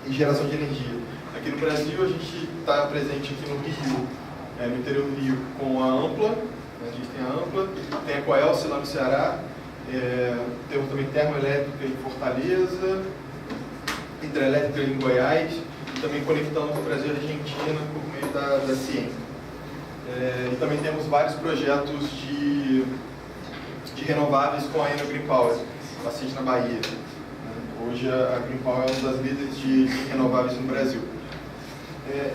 e geração de energia. Aqui no Brasil, a gente está presente aqui no Rio, no interior do Rio, com a Ampla, a gente tem a Ampla, tem a Coelce lá no Ceará, temos também termoelétrica em Fortaleza, hidrelétrica em Goiás, e também conectamos o Brasil e a Argentina por meio da CIEM. E também temos vários projetos de renováveis com a Enel Green Power, bastante na Bahia. Hoje a Green Power é uma das líderes de renováveis no Brasil.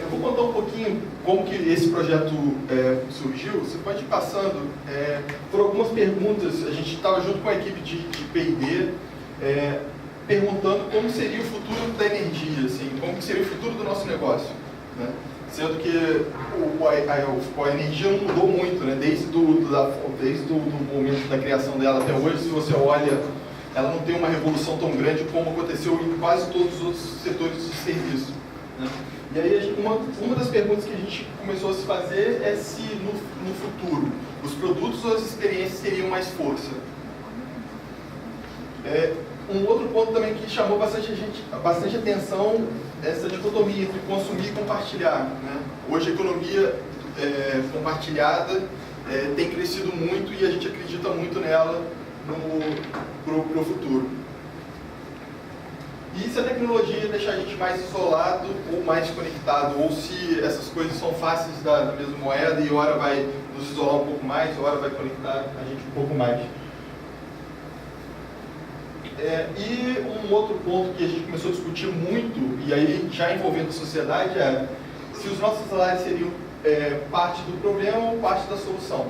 Eu vou contar um pouquinho como que esse projeto surgiu. Você pode ir passando por algumas perguntas. A gente estava junto com a equipe de P&D, perguntando como seria o futuro da energia, assim, como que seria o futuro do nosso negócio, né? Sendo que a energia não mudou muito, né? Desde o momento da criação dela até hoje. Se você olha, ela não tem uma revolução tão grande como aconteceu em quase todos os outros setores de serviço, né? E aí, uma das perguntas que a gente começou a se fazer é se no futuro os produtos ou as experiências teriam mais força. Um outro ponto também que chamou bastante atenção é essa dicotomia entre consumir e compartilhar, né? Hoje a economia compartilhada tem crescido muito e a gente acredita muito nela pro futuro. E se a tecnologia deixar a gente mais isolado ou mais conectado, ou se essas coisas são fáceis da mesma moeda e hora vai nos isolar um pouco mais, hora vai conectar a gente um pouco mais. E um outro ponto que a gente começou a discutir muito, e aí já envolvendo a sociedade, se os nossos salários seriam parte do problema ou parte da solução.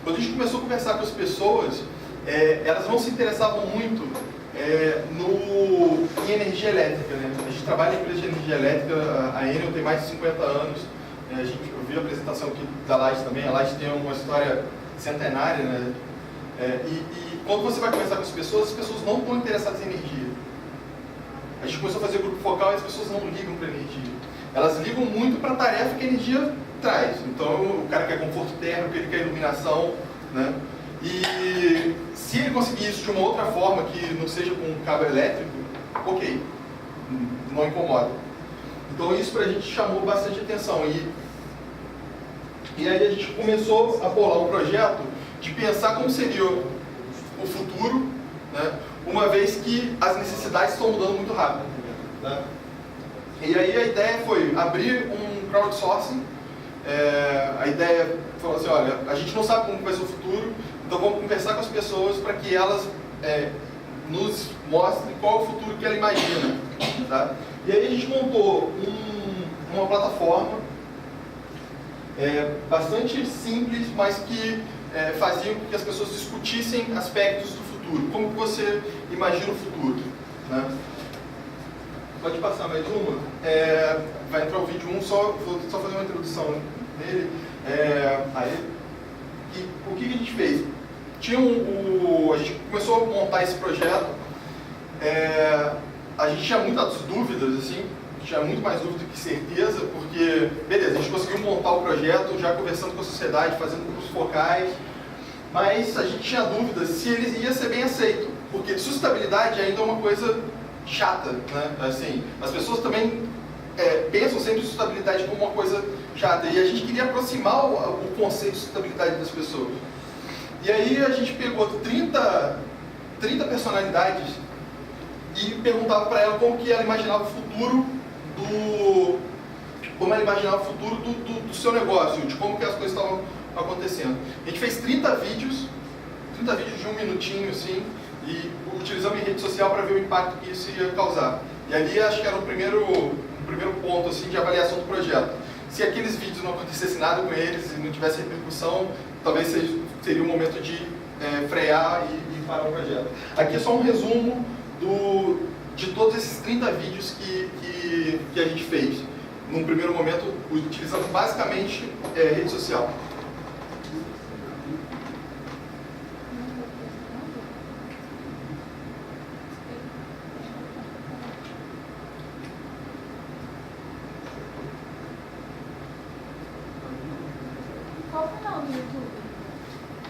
Quando a gente começou a conversar com as pessoas, elas não se interessavam muito em energia elétrica, né? A gente trabalha em empresa de energia elétrica, a Enel tem mais de 50 anos, eu vi a apresentação aqui da Light também, a Light tem uma história centenária, né? E quando você vai conversar com as pessoas não estão interessadas em energia. A gente começou a fazer grupo focal e as pessoas não ligam para energia. Elas ligam muito para a tarefa que a energia traz. Então, o cara quer conforto térmico, ele quer iluminação, né? E se ele conseguir isso de uma outra forma, que não seja com um cabo elétrico, ok, não incomoda. Então, isso para a gente chamou bastante atenção. E aí a gente começou a bolar um projeto de pensar como seria o futuro, né, uma vez que as necessidades estão mudando muito rápido, né? E aí a ideia foi abrir um crowdsourcing. A ideia foi assim, olha, a gente não sabe como vai ser o futuro, então vamos conversar com as pessoas para que elas nos mostrem qual é o futuro que ela imagina, tá? E aí a gente montou uma plataforma bastante simples, mas que faziam com que as pessoas discutissem aspectos do futuro. Como que você imagina o futuro, né? Pode passar mais uma? Vai entrar o vídeo 1, vou só fazer uma introdução nele. O que a gente fez? A gente começou a montar esse projeto, a gente tinha muitas dúvidas, assim, tinha muito mais dúvida que certeza, porque, beleza, a gente conseguiu montar o projeto, já conversando com a sociedade, fazendo grupos focais, mas a gente tinha dúvidas se ele ia ser bem aceito, porque sustentabilidade ainda é uma coisa chata, né? Assim, as pessoas também pensam sempre em sustentabilidade como uma coisa chata, e a gente queria aproximar o conceito de sustentabilidade das pessoas. E aí a gente pegou 30 personalidades e perguntava para ela como que ela imaginava o futuro do seu negócio, de como que as coisas estavam acontecendo. A gente fez 30 vídeos de 1 minutinho, assim, e utilizamos em rede social para ver o impacto que isso ia causar. E ali acho que era o primeiro ponto, assim, de avaliação do projeto. Se aqueles vídeos não acontecesse nada com eles e não tivesse repercussão, talvez seria o momento de frear e parar o projeto. Aqui é só um resumo de todos esses 30 vídeos que a gente fez. Num primeiro momento, utilizando basicamente rede social. Qual o canal do YouTube?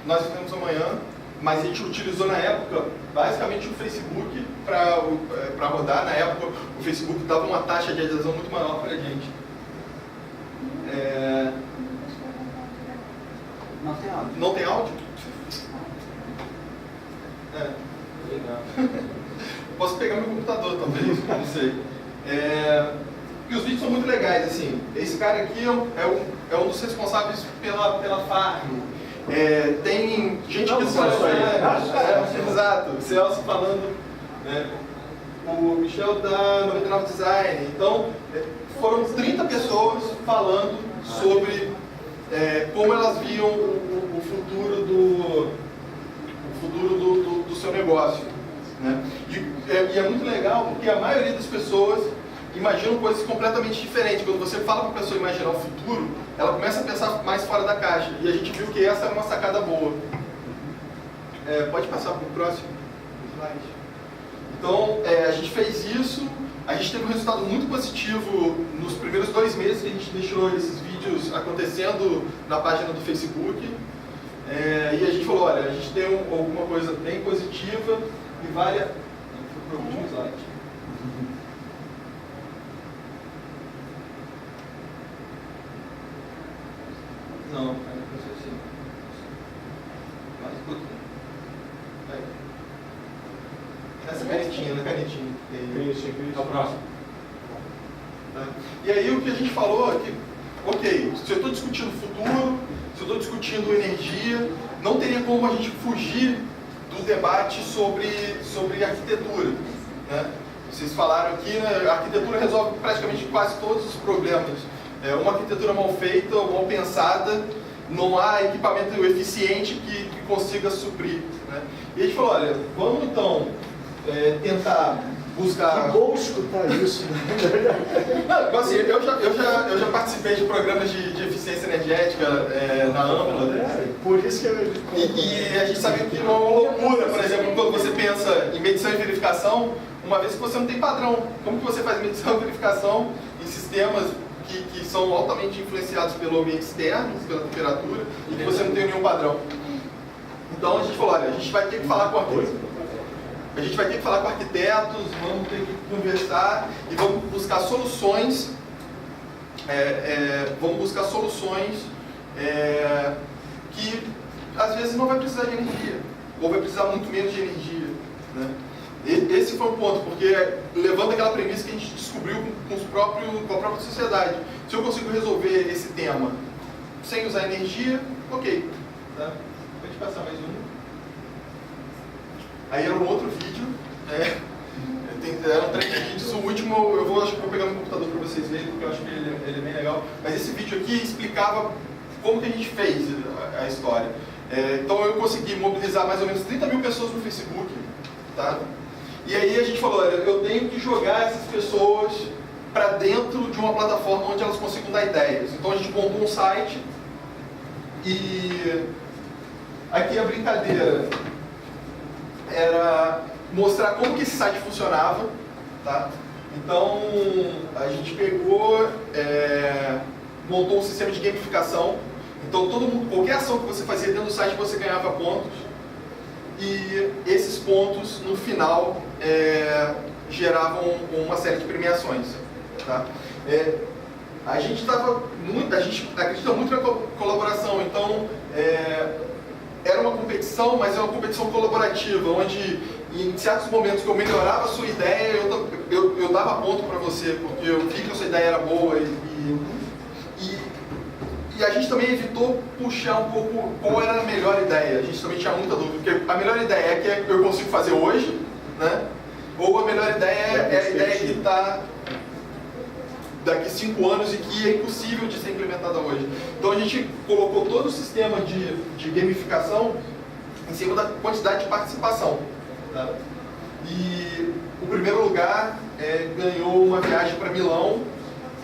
Nós temos amanhã, mas a gente utilizou na época basicamente o Facebook para rodar. Na época o Facebook dava uma taxa de adesão muito maior para a gente. Não tem áudio. Não tem áudio? Posso pegar meu computador talvez, não sei. E os vídeos são muito legais, assim. Esse cara aqui é um dos responsáveis pela Farm. Tem gente que só exato, o Celso falando, né? O Michel da 99 Design. Então, foram 30 pessoas falando sobre como elas viam o futuro do seu negócio, né? E é muito legal porque a maioria das pessoas imaginam coisas completamente diferentes. Quando você fala para a pessoa imaginar o futuro, ela começa a pensar mais fora da caixa. E a gente viu que essa era uma sacada boa. Pode passar para o próximo slide. Então, a gente fez isso. A gente teve um resultado muito positivo nos primeiros 2 meses que a gente deixou esses vídeos acontecendo na página do Facebook. E a gente falou, olha, a gente tem alguma coisa bem positiva e vale... Foi o último slide. Não, ainda começou assim. Mais um pouquinho. Aí. Essa canetinha, na canetinha. É o próximo. Tá? E aí o que a gente falou é que, ok, se eu estou discutindo futuro, se eu estou discutindo energia, não teria como a gente fugir do debate sobre arquitetura, né? Vocês falaram aqui, né, a arquitetura resolve praticamente quase todos os problemas. Uma arquitetura mal feita ou mal pensada, não há equipamento eficiente que consiga suprir, né? E a gente falou, olha, vamos então tentar buscar... Que bom escutar isso, né? Não, assim, eu já participei de programas de eficiência energética na Ampla. Por isso que E a gente sabia que é uma loucura, por exemplo, quando você pensa em medição e verificação, uma vez que você não tem padrão. Como que você faz medição e verificação em sistemas que são altamente influenciados pelo ambiente externo, pela temperatura, e que você não tem nenhum padrão? Então a gente falou, olha, a gente vai ter que falar com arquitetos, vamos ter que conversar e vamos buscar soluções, que às vezes não vai precisar de energia, ou vai precisar muito menos de energia, né? Esse foi o ponto, porque levando aquela premissa que a gente descobriu com a própria sociedade. Se eu consigo resolver esse tema sem usar energia, ok. Tá? Pode passar mais um. Aí era um outro vídeo. Eram 3 vídeos. O último, acho que vou pegar no computador para vocês verem, porque eu acho que ele é bem legal. Mas esse vídeo aqui explicava como que a gente fez a história. Então eu consegui mobilizar mais ou menos 30 mil pessoas no Facebook. Tá? E aí a gente falou, olha, eu tenho que jogar essas pessoas para dentro de uma plataforma onde elas consigam dar ideias. Então a gente montou um site e aqui a brincadeira era mostrar como que esse site funcionava, tá? Então a gente pegou, montou um sistema de gamificação. Então qualquer ação que você fazia dentro do site você ganhava pontos. E esses pontos, no final, geravam uma série de premiações. Tá? A gente acredita muito na colaboração, então era uma competição, mas é uma competição colaborativa, onde em certos momentos que eu melhorava a sua ideia, eu dava ponto para você, porque eu vi que a sua ideia era boa e a gente também evitou puxar um pouco qual era a melhor ideia. A gente também tinha muita dúvida, porque a melhor ideia é que eu consigo fazer hoje, né? Ou a melhor ideia é a ideia que está daqui 5 anos e que é impossível de ser implementada hoje. Então a gente colocou todo o sistema de gamificação em cima da quantidade de participação. Tá? E o primeiro lugar ganhou uma viagem para Milão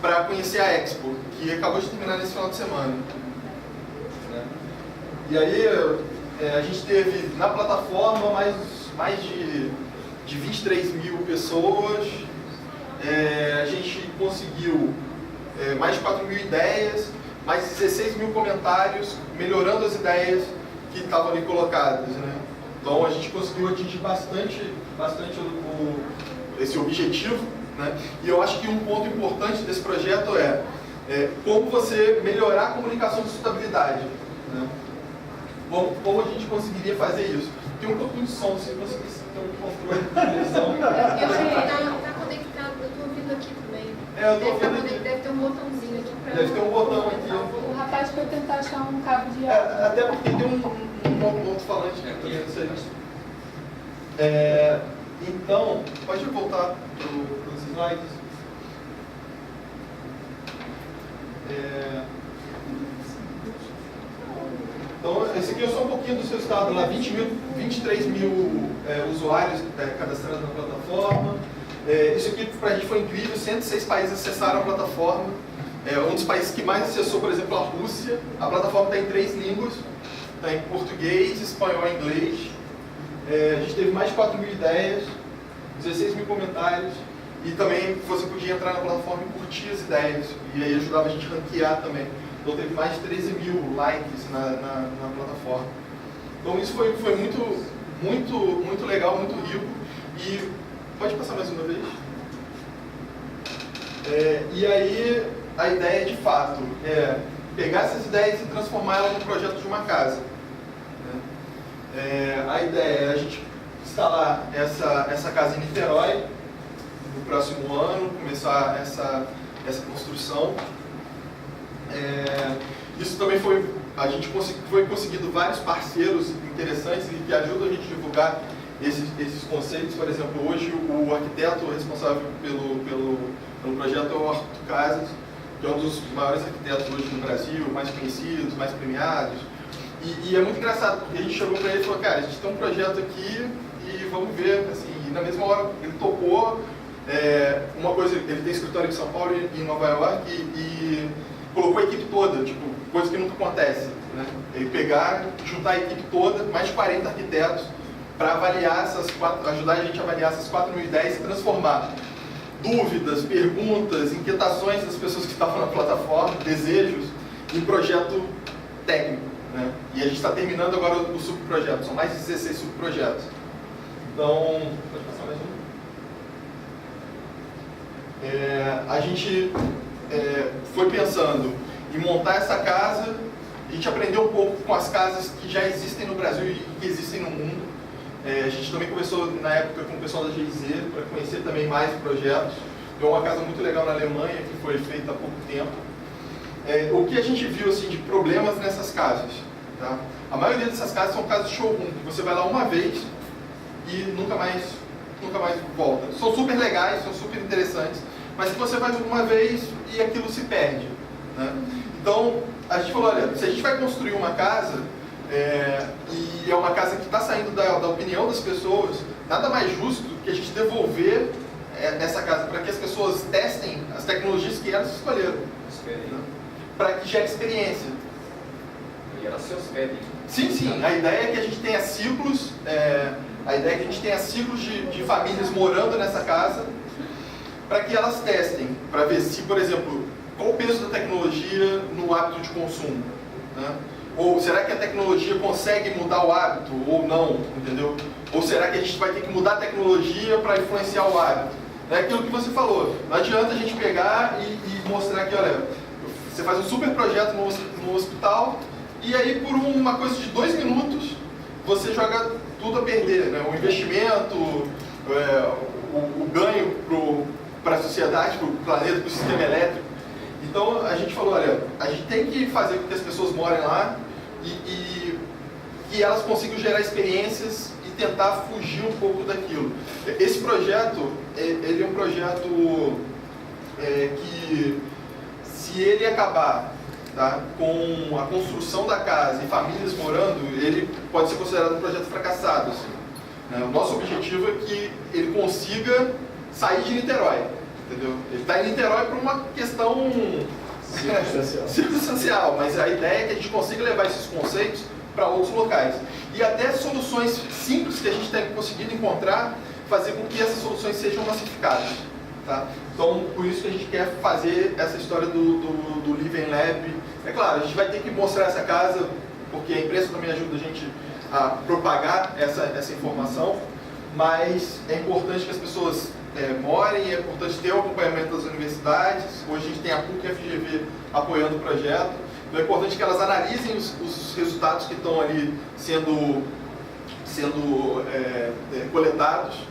para conhecer a Expo, que acabou de terminar nesse final de semana. Né? E aí a gente teve na plataforma mais de 23 mil pessoas, a gente conseguiu mais de 4 mil ideias, mais de 16 mil comentários, melhorando as ideias que estavam ali colocadas. Né? Então a gente conseguiu atingir bastante esse objetivo, né? E eu acho que um ponto importante desse projeto é como você melhorar a comunicação de sustentabilidade, né? Como a gente conseguiria fazer isso? Tem um pouquinho de som, se você ter um controle de televisão. Está conectado, eu estou ouvindo aqui também. Eu tô ouvindo aqui. Deve ter um botãozinho aqui para... Deve ter um botão aqui. O rapaz foi tentar achar um cabo de água. Até porque tem um alto-falante aqui, não sei. Então, pode voltar para os slides. Então, esse aqui é só um pouquinho do seu estado lá, 23 mil usuários cadastrados na plataforma. Isso aqui para a gente foi incrível, 106 países acessaram a plataforma. Um dos países que mais acessou, por exemplo, a Rússia. A plataforma está em 3 línguas, está em português, espanhol e inglês. A gente teve mais de 4 mil ideias, 16 mil comentários. E também você podia entrar na plataforma e curtir as ideias. E aí ajudava a gente a ranquear também. Então teve mais de 13 mil likes na plataforma. Então isso foi muito legal, muito rico. E pode passar mais uma vez? E aí a ideia de fato é pegar essas ideias e transformá-las num projeto de uma casa. A ideia é a gente instalar essa casa em Niterói no próximo ano, começar essa construção. Isso também a gente foi conseguindo vários parceiros interessantes e que ajudam a gente a divulgar esses conceitos. Por exemplo, hoje o arquiteto responsável pelo projeto é o Arthur Casas, que é um dos maiores arquitetos hoje no Brasil, mais conhecidos, mais premiados. E é muito engraçado, porque a gente chegou para ele e falou, cara, a gente tem um projeto aqui e vamos ver, assim, e na mesma hora ele topou. Uma coisa, ele tem escritório em São Paulo e em Nova York e colocou a equipe toda, tipo, coisa que nunca acontece, né? Ele pegar, juntar a equipe toda, mais de 40 arquitetos, para avaliar ajudar a gente a avaliar essas 4 mil ideias e transformar dúvidas, perguntas, inquietações das pessoas que estavam na plataforma, desejos, em projeto técnico, né? E a gente está terminando agora o subprojeto, são mais de 16 subprojetos. Então, pode passar mais um? A gente foi pensando em montar essa casa, a gente aprendeu um pouco com as casas que já existem no Brasil e que existem no mundo. A gente também começou na época com o pessoal da GIZ para conhecer também mais projetos. Tem uma casa muito legal na Alemanha que foi feita há pouco tempo. O que a gente viu assim, de problemas nessas casas? Tá? A maioria dessas casas são casas de showroom, que você vai lá uma vez e nunca mais volta. São super legais, são super interessantes, mas que você vai uma vez e aquilo se perde, né? Então, a gente falou, olha, se a gente vai construir uma casa, e é uma casa que está saindo da opinião das pessoas, nada mais justo que a gente devolver essa casa para que as pessoas testem as tecnologias que elas escolheram, né? Para que gere experiência. E elas se hospedem. Sim, a ideia é que a gente tenha ciclos, de famílias morando nessa casa, para que elas testem, para ver se, por exemplo, qual o peso da tecnologia no hábito de consumo, né? Ou será que a tecnologia consegue mudar o hábito ou não, entendeu? Ou será que a gente vai ter que mudar a tecnologia para influenciar o hábito? É aquilo que você falou, não adianta a gente pegar e mostrar que, olha, você faz um super projeto no hospital e aí por uma coisa de 2 minutos você joga tudo a perder, né? O investimento, o ganho para a sociedade, para o planeta, para o sistema elétrico. Então a gente falou, olha, a gente tem que fazer com que as pessoas morem lá e elas consigam gerar experiências e tentar fugir um pouco daquilo. Esse projeto, ele é um projeto que, se ele acabar, tá, com a construção da casa e famílias morando, ele pode ser considerado um projeto fracassado, assim, né? O nosso objetivo é que ele consiga sair de Niterói, entendeu? Ele está em Niterói por uma questão circunstancial, mas a ideia é que a gente consiga levar esses conceitos para outros locais. E até soluções simples que a gente tem conseguido encontrar, fazer com que essas soluções sejam massificadas. Tá? Então, por isso que a gente quer fazer essa história do Living Lab. É claro, a gente vai ter que mostrar essa casa, porque a empresa também ajuda a gente a propagar essa informação, mas é importante que as pessoas morem, é importante ter o acompanhamento das universidades. Hoje a gente tem a PUC e a FGV apoiando o projeto, então é importante que elas analisem os resultados que estão ali sendo coletados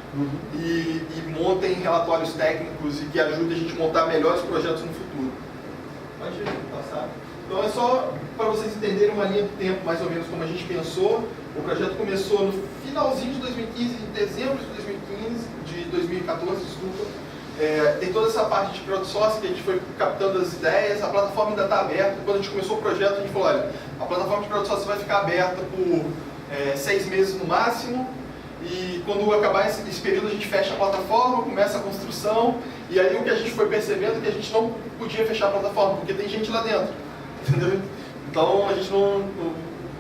e montem relatórios técnicos e que ajudem a gente a montar melhores projetos no futuro. Pode passar. Então é só para vocês entenderem uma linha do tempo, mais ou menos como a gente pensou. O projeto começou no finalzinho de 2015, em dezembro de 2014, desculpa. Tem toda essa parte de crowdsourcing que a gente foi captando as ideias, a plataforma ainda está aberta. Quando a gente começou o projeto, a gente falou, olha, a plataforma de crowdsourcing vai ficar aberta por 6 meses no máximo, e quando acabar esse período a gente fecha a plataforma, começa a construção, e aí o que a gente foi percebendo é que a gente não podia fechar a plataforma, porque tem gente lá dentro, entendeu? Então a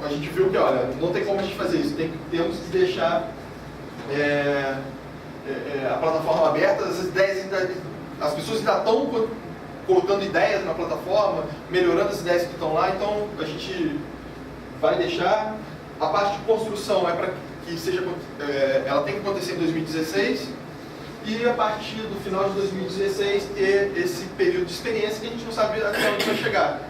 gente viu que, olha, não tem como a gente fazer isso, temos que deixar a plataforma aberta, as pessoas ainda estão colocando ideias na plataforma, melhorando as ideias que estão lá, então a gente vai deixar. A parte de construção é para que ela tem que acontecer em 2016, e a partir do final de 2016 ter esse período de experiência que a gente não sabe até onde vai chegar.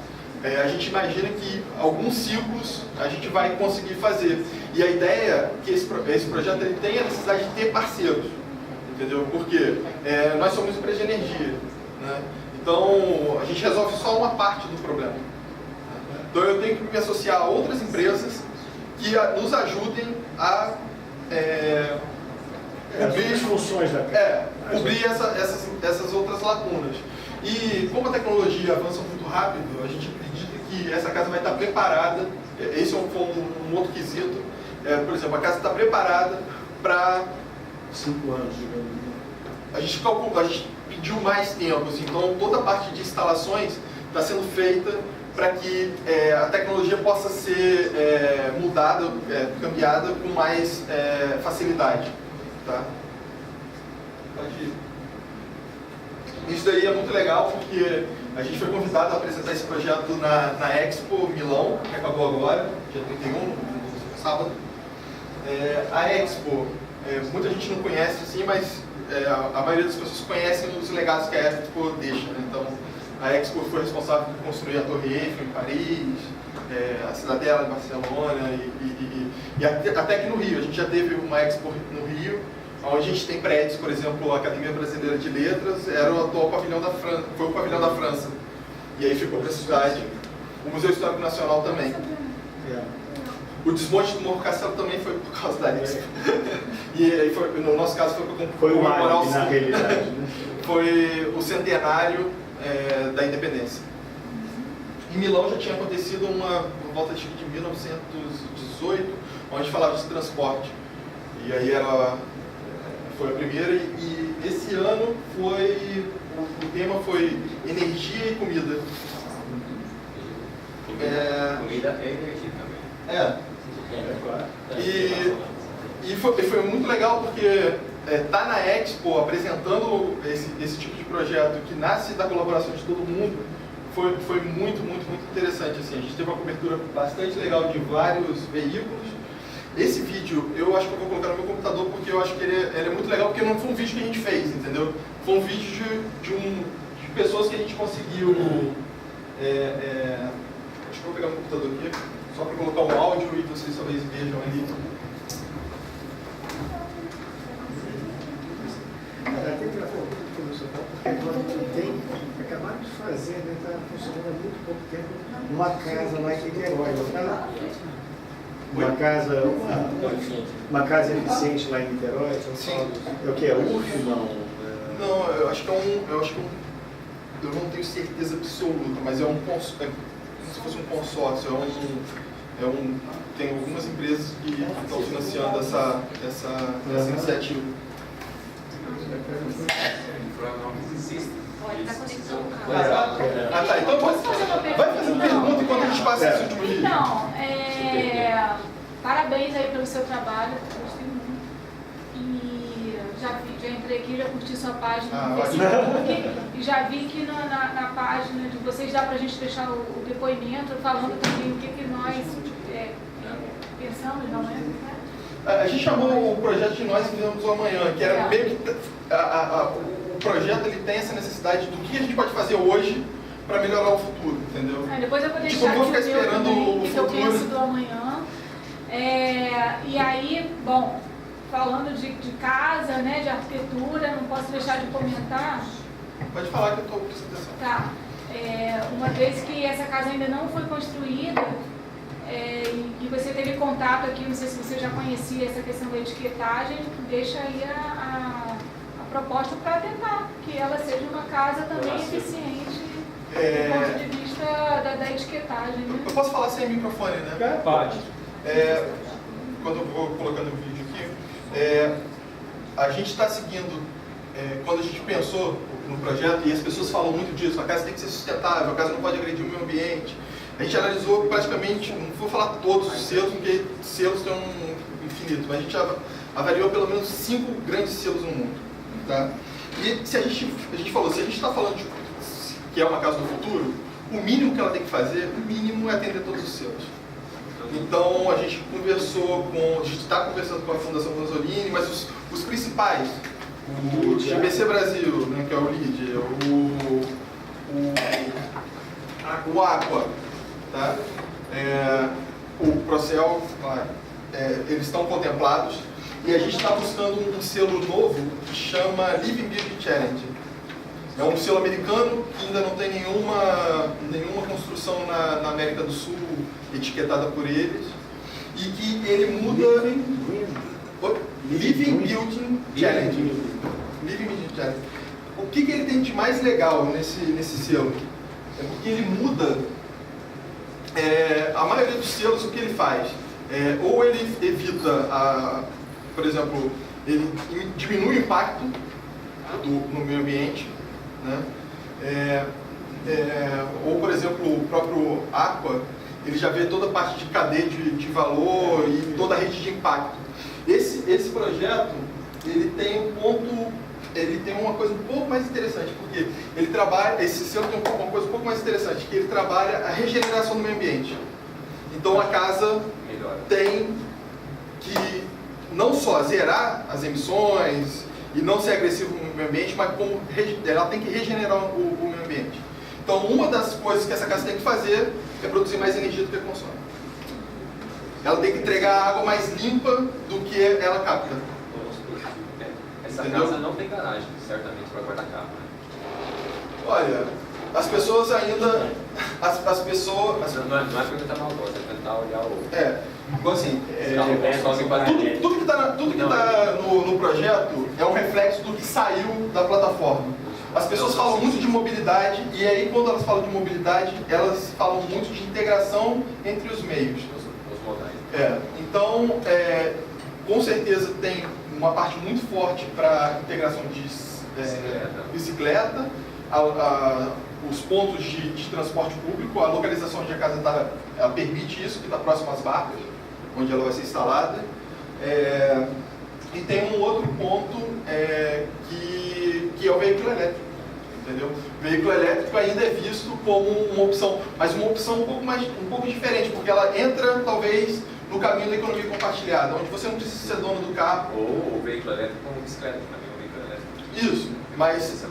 A gente imagina que alguns ciclos a gente vai conseguir fazer. E a ideia é que esse projeto ele tem a necessidade de ter parceiros, entendeu? Porque nós somos empresa de energia, né? Então a gente resolve só uma parte do problema. Então eu tenho que me associar a outras empresas que nos ajudem a cobrir as funções da casa. Cobrir essas outras lacunas. E como a tecnologia avança muito rápido, a gente acredita que essa casa vai estar preparada. Esse foi um outro quesito. Por exemplo, a casa está preparada para 5 anos, digamos. A gente pediu mais tempo, então toda a parte de instalações está sendo feita para que a tecnologia possa ser mudada, cambiada com mais facilidade. Tá? Pode ir. Isso daí é muito legal porque a gente foi convidado a apresentar esse projeto na Expo Milão, que acabou agora, dia 31, no sábado. A Expo, muita gente não conhece assim, mas a maioria das pessoas conhecem os legados que a Expo deixa, né? Então, a Expo foi responsável por construir a Torre Eiffel em Paris, a Cidadela em Barcelona e até aqui no Rio. A gente já teve uma Expo no Rio, onde a gente tem prédios, por exemplo, a Academia Brasileira de Letras era o atual pavilhão da França, foi o pavilhão da França. E aí ficou para a cidade. O Museu Histórico Nacional também. O desmonte do Morro Castelo também foi por causa da Expo. E aí no nosso caso foi o árabe, na realidade, né? Foi o centenário da independência. Em Milão já tinha acontecido por volta de 1918, onde falava de transporte. E aí foi a primeira, e esse ano o tema foi energia e comida. Comida é energia também. Claro. E foi muito legal porque tá na Expo apresentando esse tipo de projeto que nasce da colaboração de todo mundo, foi muito, muito, muito interessante. Assim, a gente teve uma cobertura bastante legal de vários veículos. Esse vídeo eu acho que eu vou colocar no meu computador porque eu acho que ele é muito legal, porque não foi um vídeo que a gente fez, entendeu? Foi um vídeo de pessoas que a gente conseguiu. Acho que eu vou pegar meu computador aqui, só para colocar um áudio e vocês talvez vejam ali. Tem que falar porque agora acabaram de fazer, né? Está funcionando há muito pouco tempo, uma casa lá em Niterói. Uma casa eficiente lá em Niterói. É o que? É UF? Não, eu acho que eu não tenho certeza absoluta, mas como se fosse um consórcio, tem algumas empresas que estão financiando essa iniciativa. Olha, está conectando o carro. Tá, então Posso fazer uma pergunta? vai fazendo pergunta enquanto a gente passa esse último dia. Então, parabéns aí pelo seu trabalho, gostei muito. E já entrei aqui, já curti sua página no Facebook e já vi que na página de vocês dá pra gente deixar o depoimento, falando também o que nós pensamos da manhã? A gente chamou o projeto de Nós Vivemos o Amanhã, que era meio que... o projeto ele tem essa necessidade do que a gente pode fazer hoje para melhorar o futuro, entendeu? Depois eu vou deixar não vou ficar esperando o que eu futuro. penso do amanhã. E aí, bom, falando de casa, né, de arquitetura, não posso deixar de comentar. Pode falar que eu estou prestando atenção. Tá. Uma vez que essa casa ainda não foi construída, e você teve contato aqui, não sei se você já conhecia essa questão da etiquetagem, deixa aí a proposta para tentar que ela seja uma casa também eficiente do ponto de vista da etiquetagem. Né? Eu posso falar sem microfone, né? Pode. Quando eu vou colocando o vídeo aqui, a gente está seguindo, quando a gente pensou no projeto, e as pessoas falam muito disso, a casa tem que ser sustentável, a casa não pode agredir o meio ambiente. A gente analisou praticamente, não vou falar todos os selos, porque selos tem um infinito, mas a gente avaliou pelo menos 5 grandes selos no mundo. Tá? E se a gente falou, se a gente está falando que é uma casa do futuro, o mínimo que ela tem que fazer, o mínimo é atender todos os selos. Então a gente está conversando com a Fundação Vanzolini, mas os principais, o GBC Brasil, né, que é o LEED, o Aqua, tá? O Procel, eles estão contemplados, e a gente está buscando um selo novo que chama Living Building Challenge. É um selo americano que ainda não tem nenhuma construção na América do Sul etiquetada por eles, e que ele muda... Living Building Challenge. Living Building Challenge. O que ele tem de mais legal nesse selo? É porque ele muda... a maioria dos selos, o que ele faz? Ou ele evita, por exemplo, ele diminui o impacto no meio ambiente, né? Ou, por exemplo, o próprio Aqua, ele já vê toda a parte de cadeia de valor e toda a rede de impacto. Esse projeto, ele tem uma coisa um pouco mais interessante, porque ele trabalha, esse selo tem uma coisa um pouco mais interessante, que ele trabalha a regeneração do meio ambiente. Então a casa tem que não só zerar as emissões e não ser agressivo no meio ambiente, mas como ela tem que regenerar o meio ambiente. Então uma das coisas que essa casa tem que fazer é produzir mais energia do que consome. Ela tem que entregar água mais limpa do que ela capta. Essa casa não tem garagem, certamente, para guardar carro, né? Olha, as pessoas ainda... As pessoas... Não é perguntar maldosa, é tentar olhar o... Então assim, tudo que está no projeto é um reflexo do que saiu da plataforma. As pessoas falam muito de mobilidade, e aí quando elas falam de mobilidade, elas falam muito de integração entre os meios. Os modais. Então, com certeza tem uma parte muito forte para integração de bicicleta, os pontos de transporte público, a localização onde a casa ela permite isso, que está próximo às barcas, onde ela vai ser instalada. E tem um outro ponto que é o veículo elétrico. Entendeu? O veículo elétrico ainda é visto como uma opção, mas uma opção um pouco diferente, porque ela entra talvez no caminho da economia compartilhada, onde você não precisa ser dono do carro. Ou o veículo elétrico como bicicleta, também o veículo elétrico. Isso, mas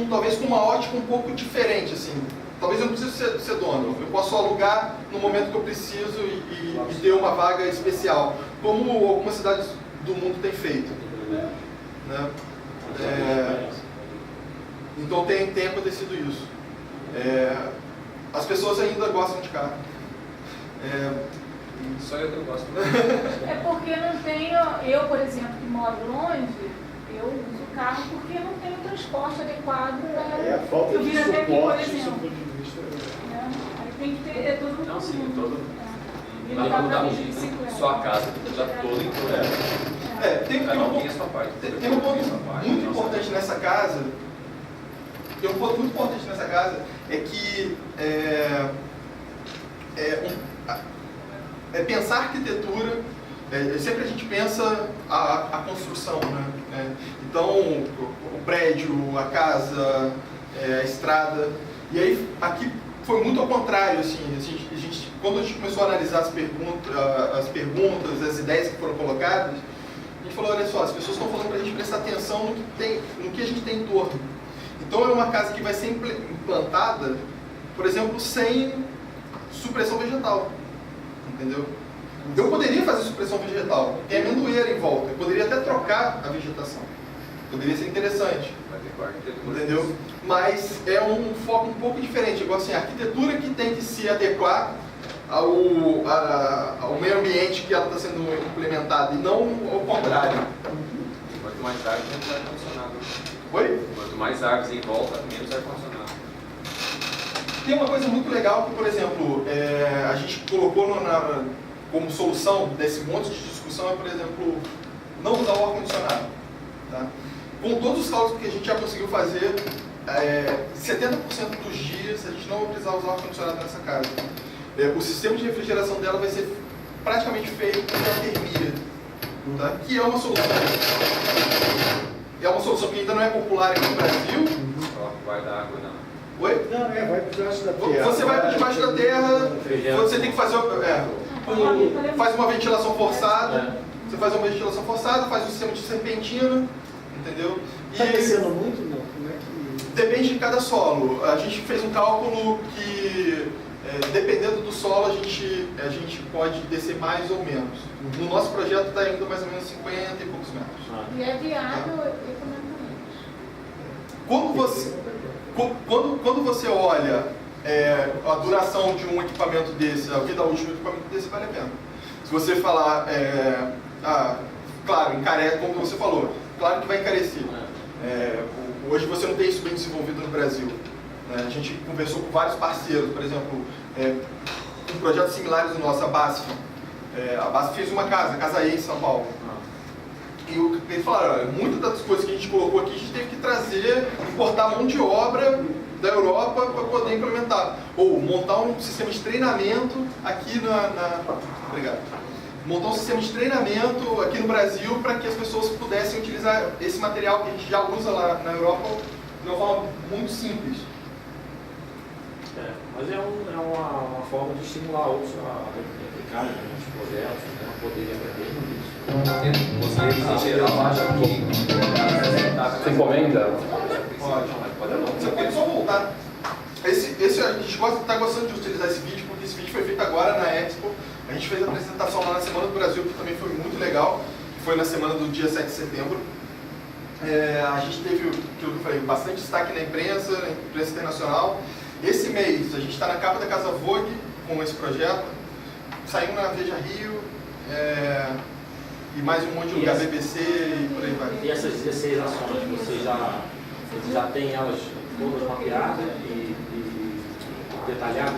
talvez com uma ótica um pouco diferente, assim. Talvez eu não precise ser dono, eu posso alugar no momento que eu preciso e ter uma vaga especial, como algumas cidades do mundo têm feito. Né? Então tem acontecido isso. As pessoas ainda gostam de carro. Só eu que não gosto. Porque não tenho, eu por exemplo, que moro longe, eu uso o carro porque não tenho transporte adequado para... a falta de até aqui, por suporte, exemplo. do ponto de vista... Aí tem que ter tudo. Não, sim, todo. E não dá pra ir de Sua bicicleta. casa, já todo em todo. Tem um ponto muito importante nessa casa. Tem um ponto muito importante nessa casa, é que pensar arquitetura, sempre a gente pensa a construção, né? Então, o prédio, a casa, a estrada, e aí aqui foi muito ao contrário, assim, a gente quando a gente começou a analisar as perguntas, as ideias que foram colocadas, a gente falou, olha só, as pessoas estão falando para a gente prestar atenção no que a gente tem em torno. Então é uma casa que vai ser implantada, por exemplo, sem supressão vegetal, entendeu? Eu poderia fazer supressão vegetal, tem amendoeira em volta, eu poderia até trocar a vegetação, poderia ser interessante, entendeu? Mas é um foco um pouco diferente, igual assim, a arquitetura que tem que se adequar ao meio ambiente que ela está sendo implementada, e não ao contrário. Quanto mais árvores, menos ar-condicionado. Oi? Quanto mais árvores em volta, menos ar-condicionado. Tem uma coisa muito legal que, por exemplo, a gente colocou como solução desse monte de discussão é, por exemplo, não usar o ar-condicionado. Tá? Com todos os cálculos que a gente já conseguiu fazer, 70% dos dias a gente não vai precisar usar o ar-condicionado nessa casa. O sistema de refrigeração dela vai ser praticamente feito com geotermia, tá? Que é uma solução. É uma solução que ainda não é popular aqui no Brasil. Vai dar água, não. Oi? Não, vai por debaixo da terra. Você vai por debaixo da terra, você tem que fazer faz uma ventilação forçada, você faz uma ventilação forçada, faz um sistema de serpentina, entendeu? Está crescendo muito, não? Como é que... Depende de cada solo. A gente fez um cálculo que, dependendo do solo, a gente pode descer mais ou menos. No nosso projeto está indo mais ou menos 50 e poucos metros. E é viável economicamente. Quando você olha a duração de um equipamento desse, a vida útil de um equipamento desse, vale a pena. Se você falar, claro, encarece, como você falou, claro que vai encarecer. Hoje você não tem isso bem desenvolvido no Brasil. A gente conversou com vários parceiros, por exemplo, com projetos similares do nosso, a BASF. A BASF fez uma casa, a Casa E em São Paulo. E eles falaram, muitas das coisas que a gente colocou aqui, a gente teve que importar mão de obra da Europa para poder implementar. Ou montar um sistema de treinamento aqui Obrigado. Montar um sistema de treinamento aqui no Brasil para que as pessoas pudessem utilizar esse material que a gente já usa lá na Europa de uma forma muito simples. Mas é uma forma de estimular outros a replicarem os projetos, né, a poderem aprender com isso. Vocês, em geral, acham que... Você encomenda? Pode. Você pode só voltar. A gente está gostando de utilizar esse vídeo, porque esse vídeo foi feito agora na Expo. A gente fez a apresentação lá na Semana do Brasil, que também foi muito legal, que foi na semana do dia 7 de setembro. A gente teve, aquilo que eu falei, bastante destaque na imprensa internacional. Esse mês, a gente está na capa da Casa Vogue com esse projeto. Saiu na Veja Rio, e mais um monte de lugar, BBC e por aí vai. E essas 16 ações, você já tem elas todas mapeadas e detalhadas?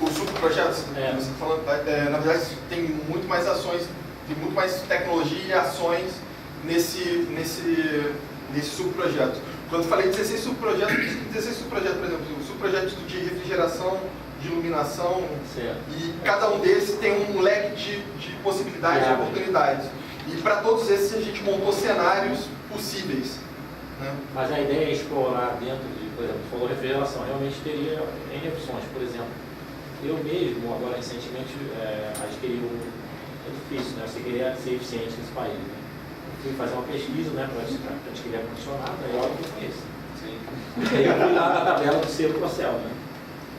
Os subprojetos, você está falando, na verdade, tem muito mais ações, tem muito mais tecnologia e ações nesse subprojeto. Quando eu falei 16 subprojetos, por exemplo, o subprojeto de refrigeração, de iluminação, certo. E cada um desses tem um leque de possibilidades e oportunidades. E para todos esses a gente montou cenários possíveis. Né? Mas a ideia é explorar dentro de, por exemplo, você falou refrigeração, realmente teria N opções. Por exemplo, eu mesmo, agora recentemente, adquiri é difícil, né? Você queria ser eficiente nesse país. Né? Fui fazer uma pesquisa, né, para adquirir ar-condicionado, aí olha o que eu fiz. E aí eu fui lá na tabela do selo Procel, né?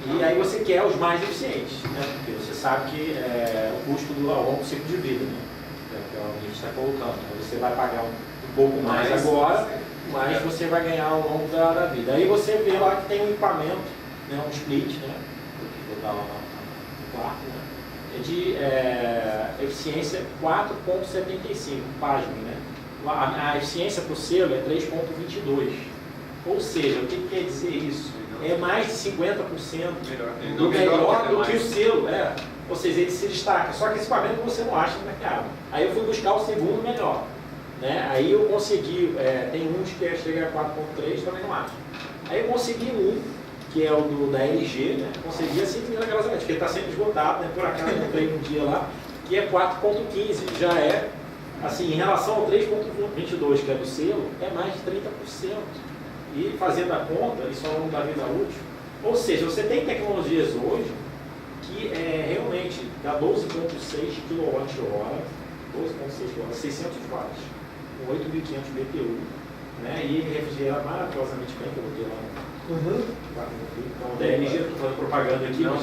E aí você quer os mais eficientes, né? Porque você sabe que o custo do longo ciclo de vida, né? Que é o que a gente está colocando. Né? Você vai pagar um pouco mais agora, mas você vai ganhar ao longo da vida. Aí você vê lá que tem um equipamento, né, um split, né? Que eu lá no quarto, né? De eficiência 4,75, pasme, né? A eficiência para o selo é 3,22. Ou seja, o que quer dizer isso? É mais de 50% melhor do que o selo. Ou seja, ele se destaca. Só que esse equipamento você não acha no mercado. Aí eu fui buscar o segundo melhor. Né? Aí eu consegui, tem uns que chega a 4,3, também não acho. Aí eu consegui um, que é o da LG, né? Consegui assim milagrosamente, porque ele está sempre esgotado, né? Por acaso eu comprei um dia lá, que é 4,15, já é, assim, em relação ao 3,22, que é do selo, é mais de 30%. E fazendo a conta, isso ao longo da vida útil, ou seja, você tem tecnologias hoje que realmente dá 12,6 kWh, 12,6 kWh, 600 watts, com 8.500 BTU, né? E ele refrigera maravilhosamente bem, que eu botei lá então, da LG, eu estou fazendo propaganda aqui. Não,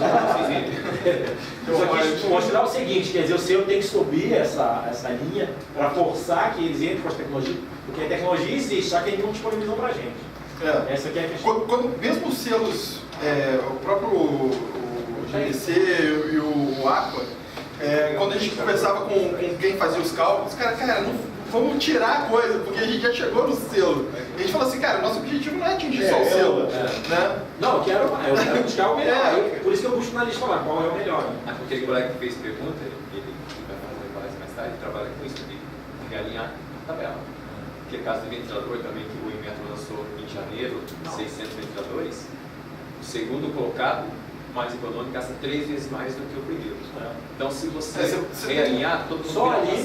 Eu só quis mostrar o seguinte, quer dizer, o seu tem que subir essa linha para forçar que eles entrem com as tecnologias, porque a tecnologia existe, só que eles não disponibilizam para a gente. Essa aqui é a questão. Mesmo os selos, o próprio GDC e o Aqua, quando a gente conversava com quem fazia os cálculos, cara, não vamos tirar a coisa, porque a gente já chegou no selo. A gente falou assim, cara, nosso objetivo não é atingir só o selo. Né? Não, eu quero buscar o melhor. Por isso que eu busco na lista lá, qual é o melhor. Aquele colega que fez pergunta, ele vai fazer palestra mais tarde, ele trabalha com isso, de realinhar a tabela. Aquele caso do ventilador também, que o Inmetro lançou em janeiro, 600 ventiladores, o segundo colocado, mais econômico, gasta 3 vezes mais do que o primeiro. Então, se você realinhar, todo mundo só ali,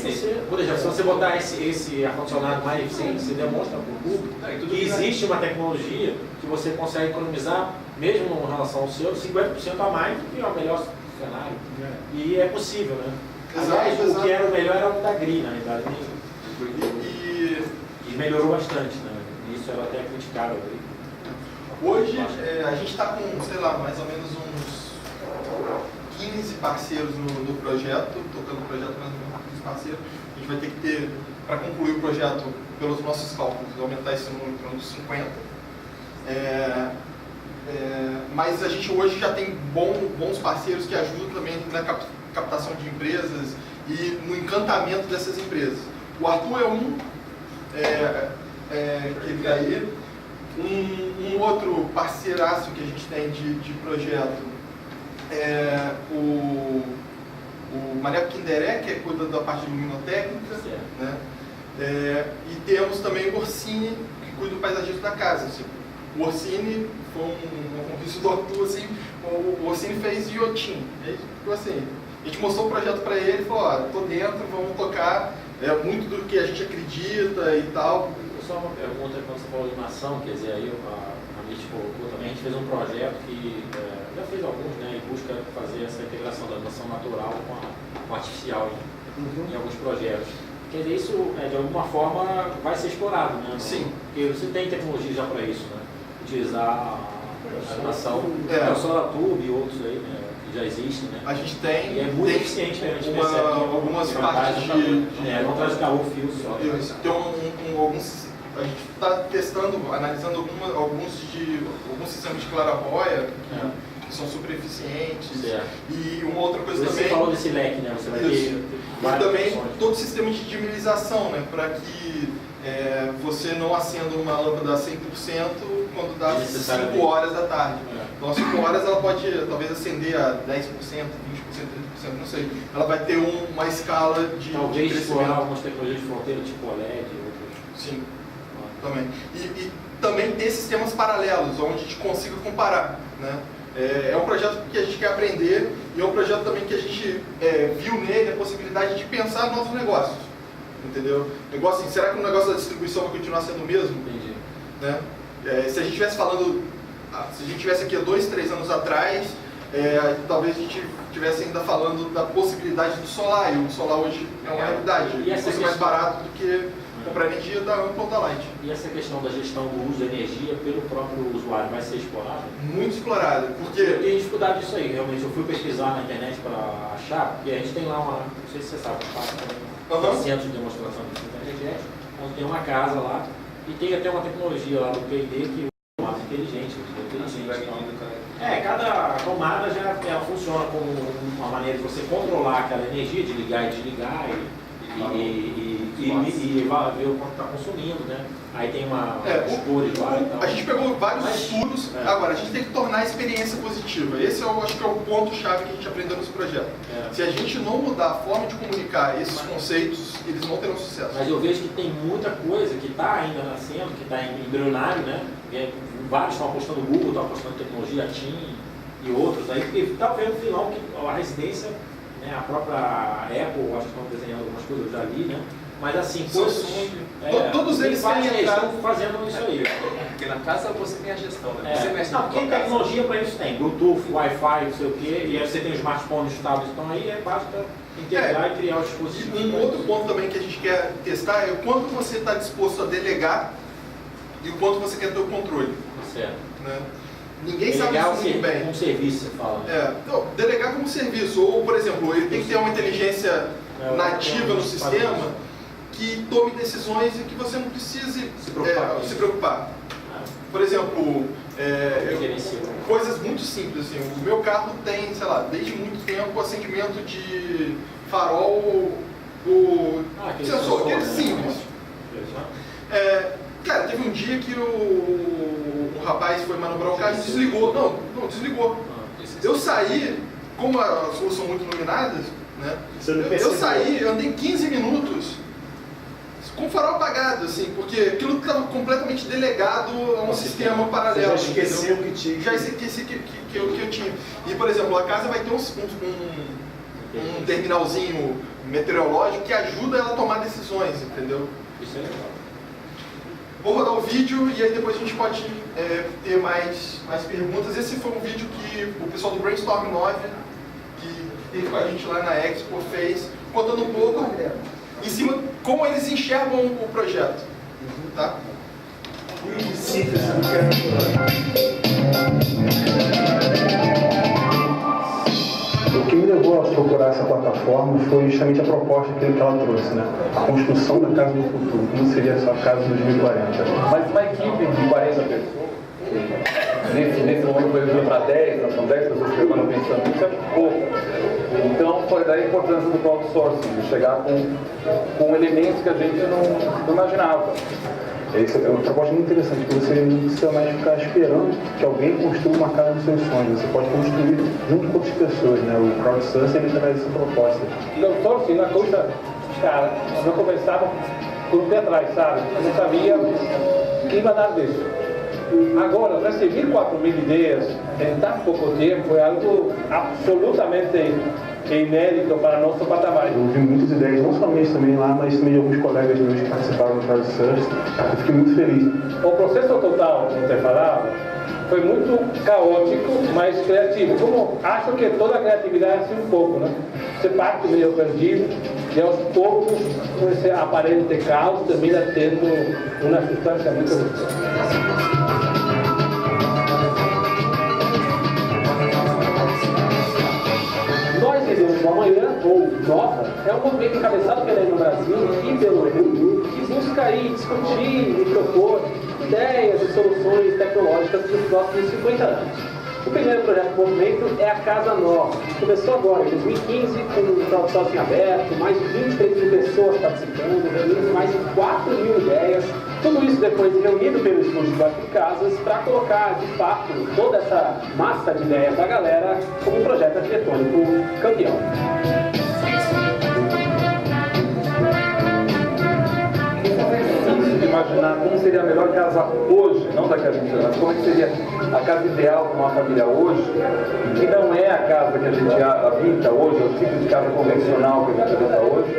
por exemplo, se você botar esse ar-condicionado mais eficiente, você demonstra para o público que existe uma tecnologia que você consegue economizar, mesmo em relação ao seu, 50% a mais do que o melhor cenário. E é possível, né? Aliás, o que era o melhor era o da GRI, na verdade. E melhorou bastante, né? Isso era até criticado. Hoje, a gente está com, sei lá, mais ou menos uns 15 parceiros no projeto, tocando o projeto mais ou menos 15 parceiros. A gente vai ter que ter, para concluir o projeto, pelos nossos cálculos, aumentar esse número para uns 50. Mas a gente hoje já tem bons parceiros que ajudam também na captação de empresas e no encantamento dessas empresas. O Arthur é um, que ele está aí. Um outro parceiraço que a gente tem de projeto é o Maneco Kinderé, que cuida da parte de luminotécnica, né? E temos também o Orsini, que cuida do paisagismo da casa. Assim. O Orsini foi uma conquista do Arthur, assim, o Orsini fez Iotim. Assim, a gente mostrou o projeto para ele e falou, ó, tô dentro, vamos tocar, muito do que a gente acredita e tal. Só uma pergunta, quando você falou de animação, quer dizer, aí a Mitch colocou também, a gente fez um projeto que já fez alguns, né, e busca fazer essa integração da animação natural com a artificial em alguns projetos. Quer dizer, isso de alguma forma vai ser explorado, né? Sim. Porque você tem tecnologia já para isso, né? Utilizar a animação, o SolarTube e outros aí, né? Que já existem, né? A gente tem. E é muito eficiente, né? A gente percebe algumas partes de. Não traz o fio só. Tem alguns. A gente está testando, analisando alguns sistemas de clarabóia que são super eficientes. E uma outra coisa também. Você falou desse leque, né? Você vai ter e também todo o sistema de dimerização, né? Para que você não acenda uma lâmpada 100% quando dá 5 horas da tarde. Então, às 5 horas ela pode talvez acender a 10%, 20%, 30%, não sei. Ela vai ter uma escala de talvez crescimento. explorar algumas tecnologias de fronteira, tipo OLED. Sim. Também. E também ter sistemas paralelos, onde a gente consiga comparar. Né? É um projeto que a gente quer aprender e é um projeto também que a gente viu nele a possibilidade de pensar novos negócios. Entendeu? Negócio assim, será que o negócio da distribuição vai continuar sendo o mesmo? Entendi. Né? Se a gente estivesse falando, se a gente estivesse aqui há 2, 3 anos atrás, talvez a gente estivesse ainda falando da possibilidade do solar, e o solar hoje é uma realidade. E essa custa mais barato do que comprar energia da Ampla ou da Light. E essa questão da gestão do uso da energia pelo próprio usuário vai ser explorada? Muito explorada, porque... Eu tenho dificuldade disso aí, realmente. Eu fui pesquisar na internet para achar, porque a gente tem lá não sei se você sabe, um centro de demonstração de energética, onde tem uma casa lá, e tem até uma tecnologia lá do P&D que é mais inteligente, cada tomada ela funciona como uma maneira de você controlar aquela energia, de ligar e desligar, e ver o quanto está consumindo, né? Aí tem os cores lá e tal. A gente pegou vários estudos, agora a gente tem que tornar a experiência positiva. Esse eu acho que é o ponto-chave que a gente aprendeu nesse projeto. Se a gente não mudar a forma de comunicar esses conceitos, eles não terão sucesso. Mas eu vejo que tem muita coisa que está ainda nascendo, que está embrionário, né? Vários estão apostando no Google, estão apostando em tecnologia, TIM e outros aí, porque está vendo no final que a residência, né, a própria Apple, acho que estão desenhando algumas coisas, eu já li, né? Mas assim, Samsung, todos eles tem vários têm que estão fazendo isso aí. Porque na casa você tem a gestão, né? É. Você mexe Não, na tem tua casa. tecnologia para isso, tem Bluetooth, Wi-Fi, não sei o quê, e aí você tem os smartphones, os tablets que estão aí, basta integrar e criar os dispositivos. E um outro ponto também que a gente quer testar é o quanto você está disposto a delegar e o quanto você quer ter o controle. Certo. Né? Ninguém sabe Delegar isso muito bem. um serviço, você fala. Então, delegar como serviço, ou por exemplo, ele tem que ter uma inteligência nativa no sistema que tome decisões e que você não precise se preocupar. Por exemplo, coisas muito simples, assim, o meu carro tem, sei lá, desde muito tempo acendimento de farol do sensor, aquele simples. Cara, teve um dia que o rapaz foi manobrar o carro e desligou. Não, desligou. Eu saí, como as ruas são muito iluminadas, né? Eu saí, eu andei 15 minutos com o farol apagado, assim, porque aquilo estava completamente delegado a um sistema paralelo. Já esqueceu que tinha. Já esqueci que eu tinha. E, por exemplo, a casa vai ter um terminalzinho meteorológico que ajuda ela a tomar decisões, entendeu? Isso é legal. Vou rodar o vídeo e aí depois a gente pode ter mais perguntas. Esse foi um vídeo que o pessoal do Brainstorm 9, que teve com a gente lá na Expo, fez, contando um pouco em cima como eles enxergam o projeto. Tá? Simples, eu não quero. O que me levou a procurar essa plataforma foi justamente a proposta que ela trouxe, né? A construção da casa do futuro, como seria essa casa em 2040. Mas uma equipe de 40 pessoas, nesse momento foi reduzido para 10, são 10 pessoas que estavam pensando, isso é pouco. Então foi daí a importância do crowdsourcing, de chegar com elementos que a gente não imaginava. Essa é uma proposta muito interessante, porque você não precisa mais ficar esperando que alguém construa uma casa dos seus sonhos. Você pode construir junto com outras pessoas, né? O crowdsourcing ele traz essa proposta. Crowdsourcing é uma coisa, cara, eu começava com o pé atrás, sabe? Eu não sabia que ia dar disso. Agora, receber 4.000 ideias em tão pouco tempo é algo absolutamente inédito para nosso patamar. Eu ouvi muitas ideias, não somente também lá, mas também de alguns colegas meus que participaram do crowdsourcing. Eu fiquei muito feliz. O processo total, como você falava, foi muito caótico, mas criativo. Como acho que toda a criatividade é assim um pouco, né? Você parte meio perdido e aos poucos, com esse aparente caos, termina tendo uma substância muito gostosa. Nós vivemos uma manhã ou nova, é um movimento encabeçado pela no Brasil e pelo mundo que busca aí discutir e propor ideias e soluções tecnológicas para os próximos 50 anos. O primeiro projeto do movimento é a Casa Nova, que começou agora, em 2015, com um crowdsourcing aberto, mais de 23 mil pessoas participando, reunindo mais de 4.000 ideias. Tudo isso depois reunido pelo Estúdio 4 Casas para colocar, de fato, toda essa massa de ideias da galera como um projeto arquitetônico campeão. Imaginar como seria a melhor casa hoje, não daqui a 20 anos, como seria a casa ideal para uma família hoje, que não é a casa que a gente habita hoje, é o tipo de casa convencional que a gente habita hoje,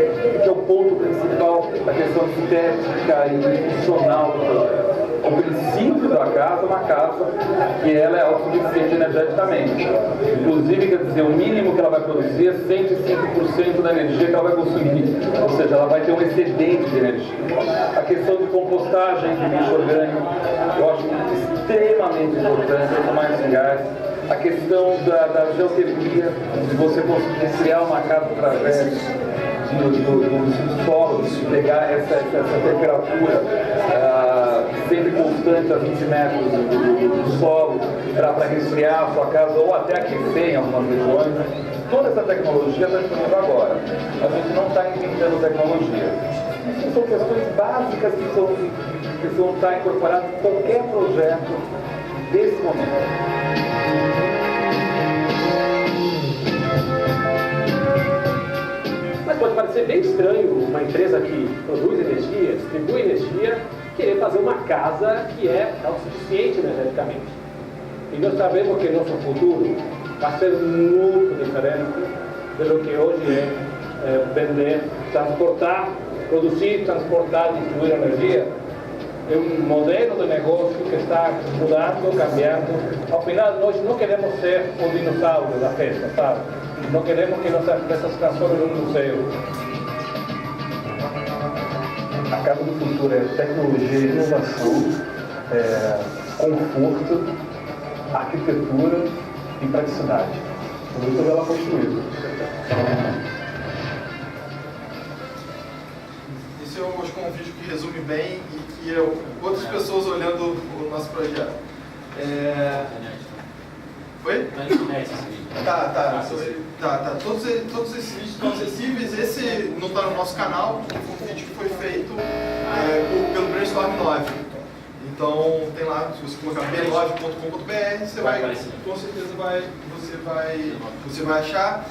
que é o ponto principal da questão estética e funcional do projeto. O princípio da casa é uma casa que ela é autossuficiente energeticamente. Inclusive, quer dizer, o mínimo que ela vai produzir é 105% da energia que ela vai consumir. Ou seja, ela vai ter um excedente de energia. A questão de compostagem de lixo orgânico, eu acho extremamente importante, tomar esse gás. A questão da geotermia, de você conseguir resfriar uma casa através do solo, de pegar essa temperatura sempre constante a 20 metros do solo para resfriar a sua casa ou até aquecer em algumas regiões. Toda essa tecnologia está disponível agora. A gente não está inventando tecnologia. Isso são questões básicas que vão estar incorporadas em qualquer projeto desse momento. Mas pode parecer bem estranho uma empresa que produz energia, distribui energia, querer fazer uma casa que é autossuficiente energeticamente. E nós sabemos que nosso futuro vai ser muito diferente do que hoje é vender, transportar produzir, transportar, distribuir energia, é um modelo de negócio que está mudando, cambiando. Ao final, nós não queremos ser o dinossauro da festa, sabe? Não queremos que nossas empresas se transformem num museu. A Casa do Futuro é tecnologia, inovação, conforto, arquitetura e praticidade. Tudo ela construída. Esse eu acho que é um vídeo que resume bem e que outras pessoas olhando o nosso projeto. Oi? Tá. Todos esses vídeos estão acessíveis. Esse não está no nosso canal, foi um vídeo que foi feito pelo Brainstorm 9. Então tem lá, se você colocar b9.com.br, você vai, com certeza você vai achar.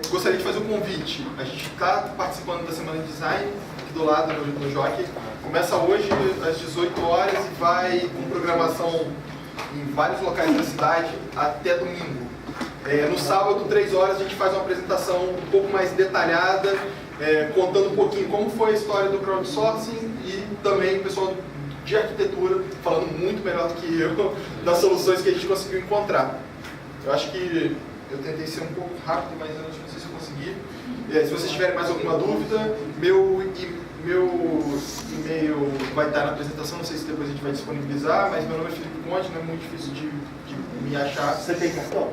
Gostaria de fazer um convite. A gente está participando da Semana de Design, aqui do lado no Jockey. Começa hoje às 18 horas e vai com programação em vários locais da cidade até domingo. No sábado, 3 horas, a gente faz uma apresentação um pouco mais detalhada, contando um pouquinho como foi a história do crowdsourcing e também o pessoal de arquitetura falando muito melhor do que eu das soluções que a gente conseguiu encontrar. Eu acho que eu tentei ser um pouco rápido, mas eu não sei se eu consegui. Se vocês tiverem mais alguma dúvida, meu e-mail vai estar na apresentação, não sei se depois a gente vai disponibilizar, mas meu nome é Felipe Conte, não é muito difícil de me achar. Você tem cartão?